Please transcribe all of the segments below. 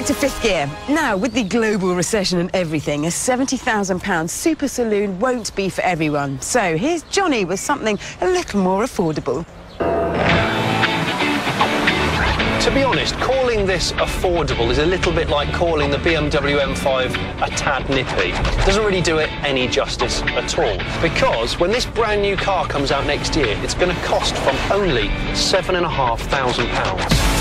to fifth gear. Now, with the global recession and everything, a £70,000 super saloon won't be for everyone. So here's Johnny with something a little more affordable. To be honest, calling this affordable is a little bit like calling the BMW M5 a tad nippy. It doesn't really do it any justice at all. Because when this brand new car comes out next year, it's going to cost from only £7,500.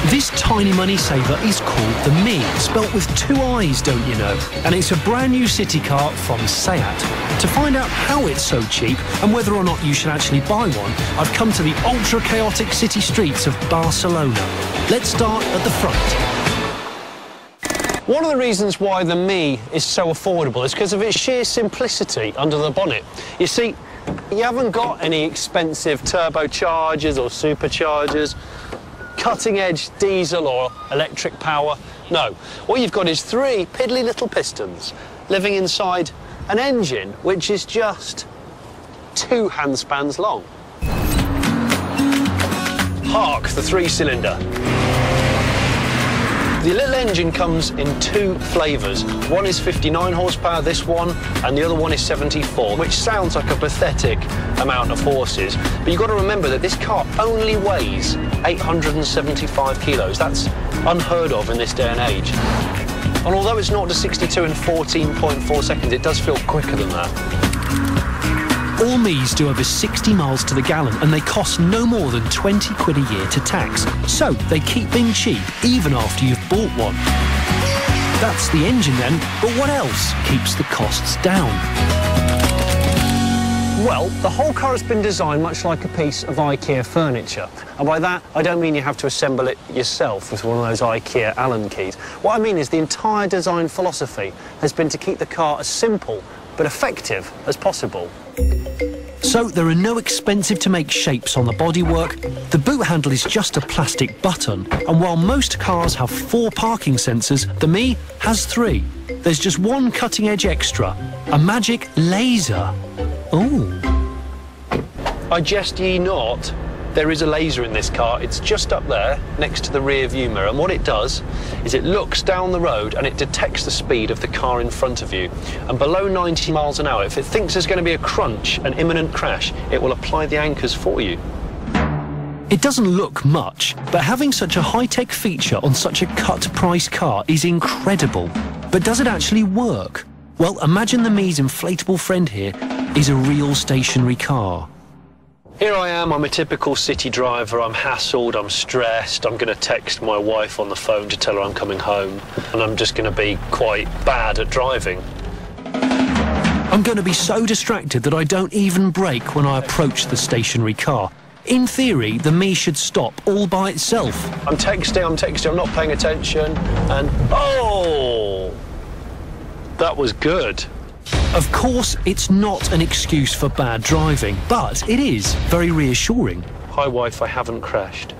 This tiny money saver is called the Me, spelt with two I's, don't you know? And it's a brand new city car from Seat. To find out how it's so cheap and whether or not you should actually buy one, I've come to the ultra-chaotic city streets of Barcelona. Let's start at the front. One of the reasons why the Me is so affordable is because of its sheer simplicity under the bonnet. You see, you haven't got any expensive turbochargers or superchargers, cutting-edge diesel or electric power. No, what you've got is three piddly little pistons living inside an engine which is just 2 handspans long. Hark, the three-cylinder. The little engine comes in 2 flavours. One is 59 horsepower, this one, and the other one is 74, which sounds like a pathetic amount of horses. But you've got to remember that this car only weighs 875 kilos. That's unheard of in this day and age. And although it's 0 to 62 in 14.4 seconds, it does feel quicker than that. All Me's do over 60 miles to the gallon, and they cost no more than 20 quid a year to tax. So they keep being cheap even after you've bought one. That's the engine then, but what else keeps the costs down? Well, the whole car has been designed much like a piece of IKEA furniture. And by that, I don't mean you have to assemble it yourself with one of those IKEA Allen keys. What I mean is the entire design philosophy has been to keep the car as simple but effective as possible. So there are no expensive-to-make shapes on the bodywork. The boot handle is just a plastic button. And while most cars have 4 parking sensors, the Me has 3. There's just one cutting-edge extra, a magic laser. Ooh. I jest ye not, there is a laser in this car. It's just up there, next to the rear view mirror. And what it does is it looks down the road and it detects the speed of the car in front of you. And below 90 miles an hour, if it thinks there's going to be a crunch, an imminent crash, it will apply the anchors for you. It doesn't look much, but having such a high-tech feature on such a cut-price car is incredible. But does it actually work? Well, imagine the Me's inflatable friend here is a real stationary car. Here I am, I'm a typical city driver. I'm hassled, I'm stressed. I'm going to text my wife on the phone to tell her I'm coming home. And I'm just going to be quite bad at driving. I'm going to be so distracted that I don't even brake when I approach the stationary car. In theory, the Me should stop all by itself. I'm texting, I'm not paying attention. And, oh! That was good. Of course, it's not an excuse for bad driving, but it is very reassuring. Hi, wife, I haven't crashed.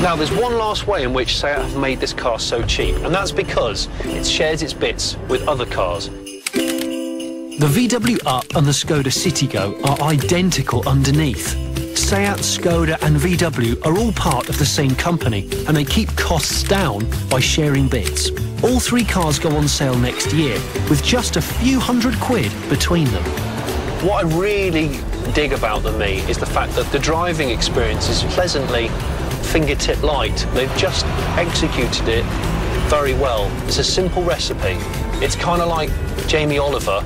Now, there's one last way in which Seat have made this car so cheap, and that's because it shares its bits with other cars. The VW Up and the Skoda Citigo are identical underneath. Seat, Skoda and VW are all part of the same company, and they keep costs down by sharing bits. All 3 cars go on sale next year, with just a few £100 between them. What I really dig about the Me is the fact that the driving experience is pleasantly fingertip light. They've just executed it very well. It's a simple recipe. It's kind of like Jamie Oliver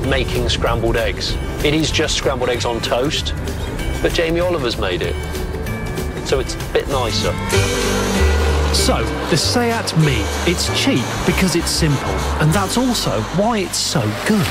making scrambled eggs. It is just scrambled eggs on toast, but Jamie Oliver's made it, so it's a bit nicer. So, the Seat Me, it's cheap because it's simple, and that's also why it's so good.